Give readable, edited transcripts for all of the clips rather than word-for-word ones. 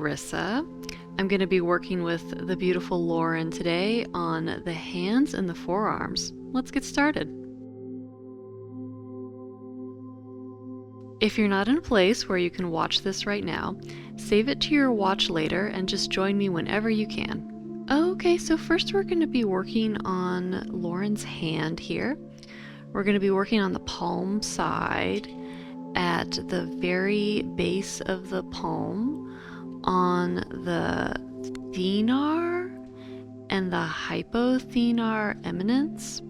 Larisa. I'm going to be working with the beautiful Lauren today on the hands and the forearms. Let's get started. If you're not in a place where you can watch this right now, save it to your watch later and just join me whenever you can. Okay, so first we're going to be working on Lauren's hand here. We're going to be working on the palm side at the very base of the palm, on the thenar and the hypothenar eminence.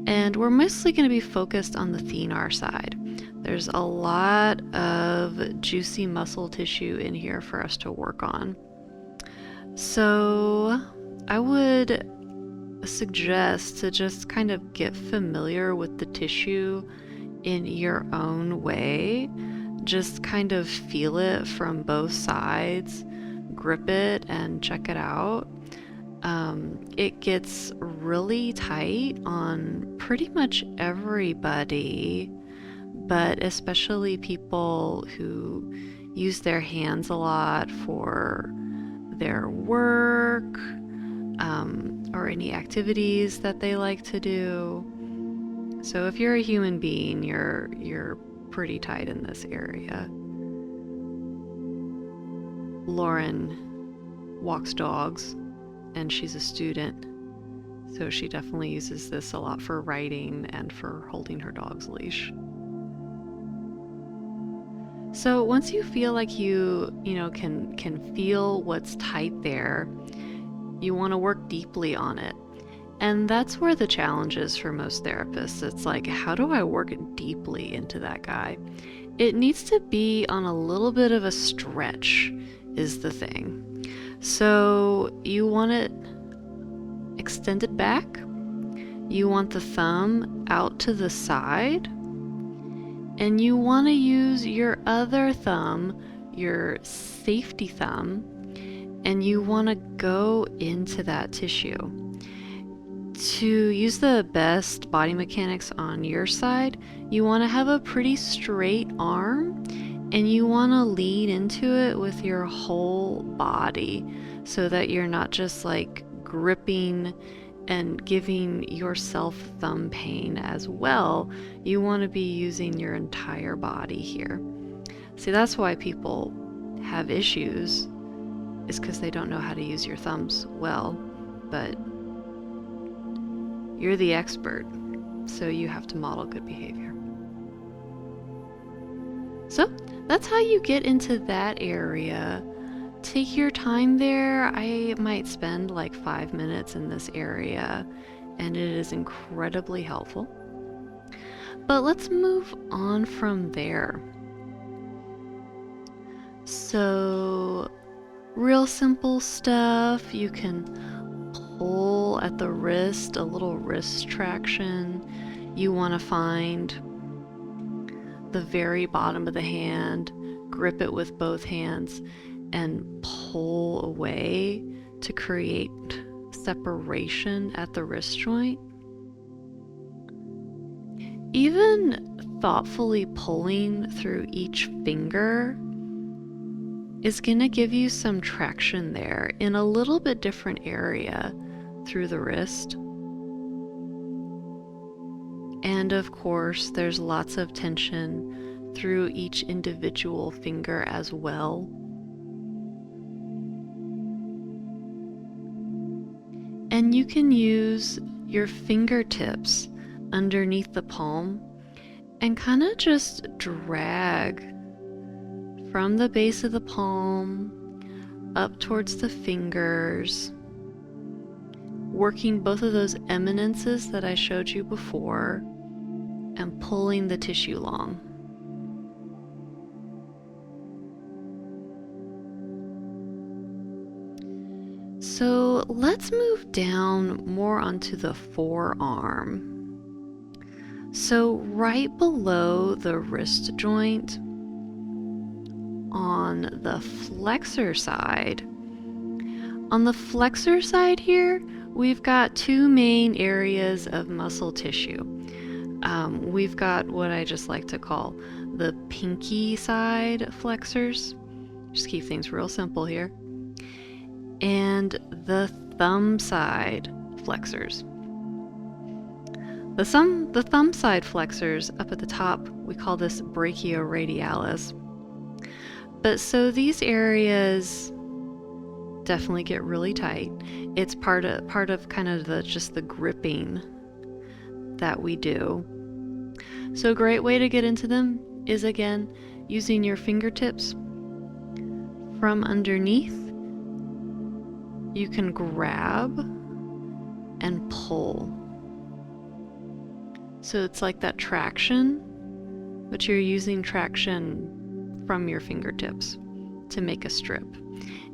And we're mostly going to be focused on the thenar side. There's a lot of juicy muscle tissue in here for us to work on. So I would suggest to just kind of get familiar with the tissue in your own way. Just kind of feel it from both sides, grip it and check it out. It gets really tight on pretty much everybody, but especially people who use their hands a lot for their work, or any activities that they like to do. So if you're a human being, you're pretty tight in this area. Lauren walks dogs and she's a student, so she definitely uses this a lot for riding and for holding her dog's leash. So once you feel like you can feel what's tight there, you want to work deeply on it. And that's where the challenge is for most therapists. It's like, how do I work deeply into that guy? It needs to be on a little bit of a stretch is the thing. So you want it extended back. You want the thumb out to the side. And you want to use your other thumb, your safety thumb, and you want to go into that tissue. To use the best body mechanics on your side, you want to have a pretty straight arm and you want to lean into it with your whole body so that you're not just like gripping and giving yourself thumb pain as well. You want to be using your entire body here. See, that's why people have issues, is because they don't know how to use your thumbs well, but you're the expert, so you have to model good behavior. So that's how you get into that area. Take your time there. I might spend like 5 minutes in this area, and it is incredibly helpful. But let's move on from there. So, real simple stuff. You can pull at the wrist, a little wrist traction. You want to find the very bottom of the hand, grip it with both hands, and pull away to create separation at the wrist joint. Even thoughtfully pulling through each finger is going to give you some traction there in a little bit different area through the wrist. And of course, there's lots of tension through each individual finger as well. And you can use your fingertips underneath the palm and kind of just drag from the base of the palm up towards the fingers, working both of those eminences that I showed you before and pulling the tissue long. So let's move down more onto the forearm. So right below the wrist joint, on the flexor side. On the flexor side here, we've got two main areas of muscle tissue. We've got what I just like to call the pinky side flexors. Just keep things real simple here. And the thumb side flexors. The thumb side flexors up at the top, we call this brachioradialis. But so these areas definitely get really tight. It's part of kind of just the gripping that we do. So a great way to get into them is, again, using your fingertips from underneath. You can grab and pull. So it's like that traction, but you're using traction from your fingertips to make a strip.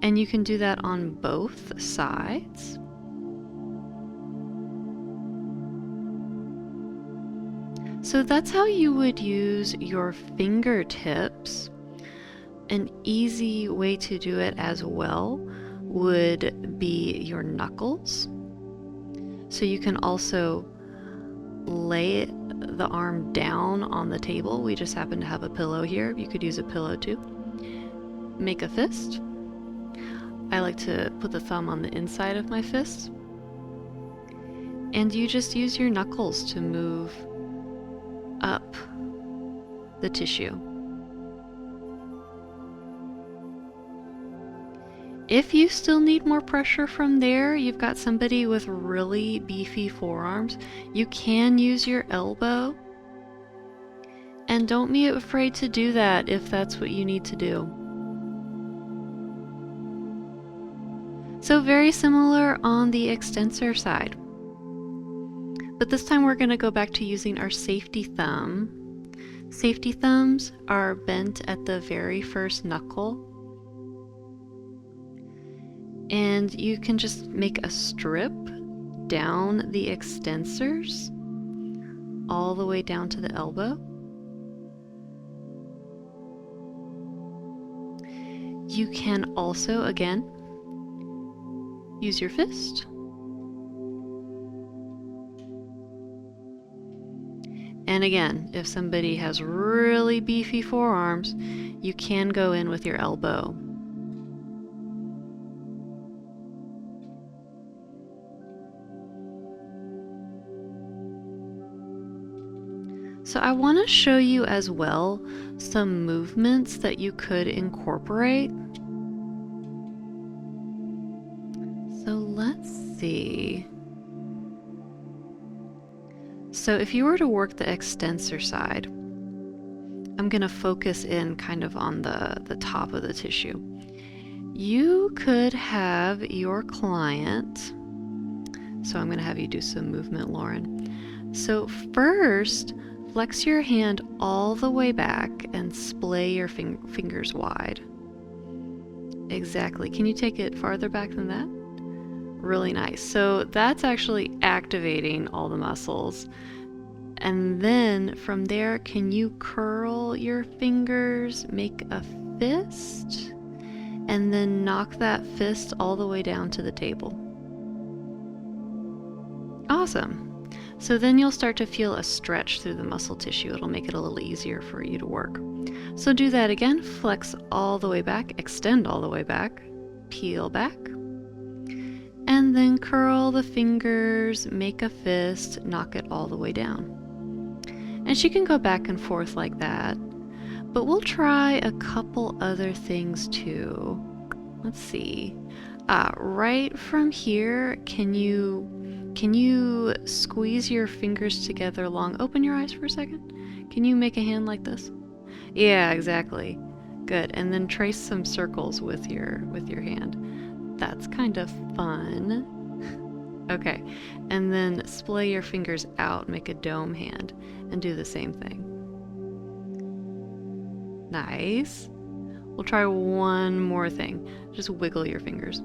And you can do that on both sides. So that's how you would use your fingertips. An easy way to do it as well would be your knuckles. So you can also lay the arm down on the table. We just happen to have a pillow here. You could use a pillow too. Make a fist. I like to put the thumb on the inside of my fist. And you just use your knuckles to move up the tissue. If you still need more pressure from there, you've got somebody with really beefy forearms, you can use your elbow. And don't be afraid to do that if that's what you need to do. So very similar on the extensor side. But this time we're going to go back to using our safety thumb. Safety thumbs are bent at the very first knuckle. And you can just make a strip down the extensors all the way down to the elbow. You can also, again, use your fist. And again, if somebody has really beefy forearms, you can go in with your elbow. So I want to show you as well some movements that you could incorporate. So let's see. So if you were to work the extensor side, I'm going to focus in kind of on the top of the tissue. You could have your client, so I'm going to have you do some movement, Lauren. So first, flex your hand all the way back and splay your fingers wide. Exactly. Can you take it farther back than that? Really nice. So that's actually activating all the muscles. And then from there, can you curl your fingers, make a fist, and then knock that fist all the way down to the table? Awesome. So then you'll start to feel a stretch through the muscle tissue. It'll make it a little easier for you to work. So do that again. Flex all the way back, extend all the way back, peel back, and then curl the fingers, make a fist, knock it all the way down. And she can go back and forth like that. But we'll try a couple other things too. Let's see. Right from here, can you squeeze your fingers together long? Open your eyes for a second. Can you make a hand like this? Yeah, exactly. Good. And then trace some circles with your hand. That's kind of fun. Okay. And then splay your fingers out, make a dome hand, and do the same thing. Nice. We'll try one more thing. Just wiggle your fingers.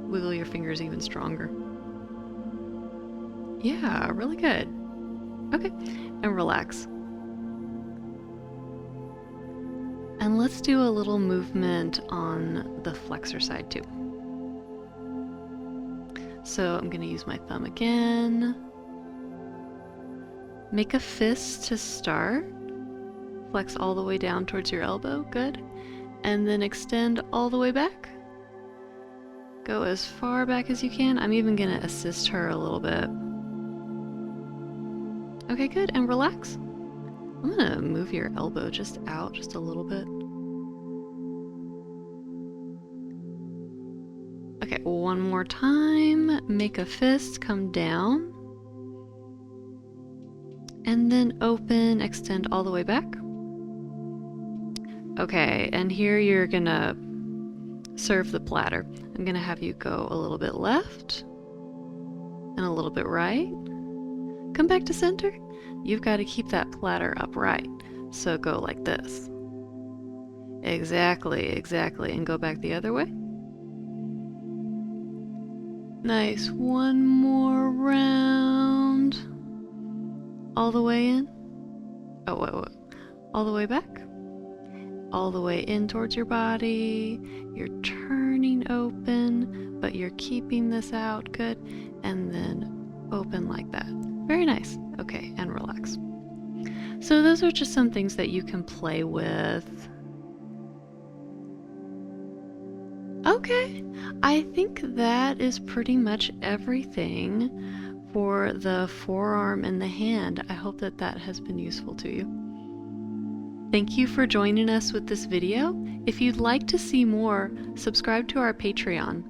Wiggle your fingers even stronger. Yeah, really good. Okay, and relax. And let's do a little movement on the flexor side too. So I'm going to use my thumb again. Make a fist to start. Flex all the way down towards your elbow. Good. And then extend all the way back. Go as far back as you can. I'm even gonna assist her a little bit. Okay, good. And relax. I'm gonna move your elbow just out just a little bit. Okay, one more time. Make a fist, come down. And then open, extend all the way back. Okay, and here you're gonna serve the platter. I'm gonna have you go a little bit left and a little bit right. Come back to center. You've got to keep that platter upright. So go like this. Exactly, exactly. And go back the other way. Nice. One more round. All the way in. Oh, wait. All the way back. All the way in towards your body. You're turning open, but you're keeping this out. Good. And then open like that. Very nice. Okay, and relax. So those are just some things that you can play with. Okay, I think that is pretty much everything for the forearm and the hand. I hope that that has been useful to you. Thank you for joining us with this video. If you'd like to see more, subscribe to our Patreon.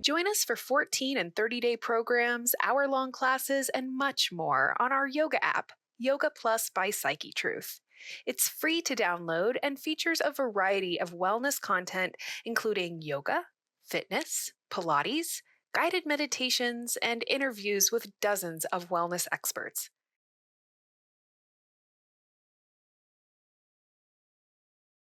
Join us for 14 and 30-day programs, hour-long classes, and much more on our yoga app, Yoga Plus by Psyche Truth. It's free to download and features a variety of wellness content, including yoga, fitness, Pilates, guided meditations, and interviews with dozens of wellness experts.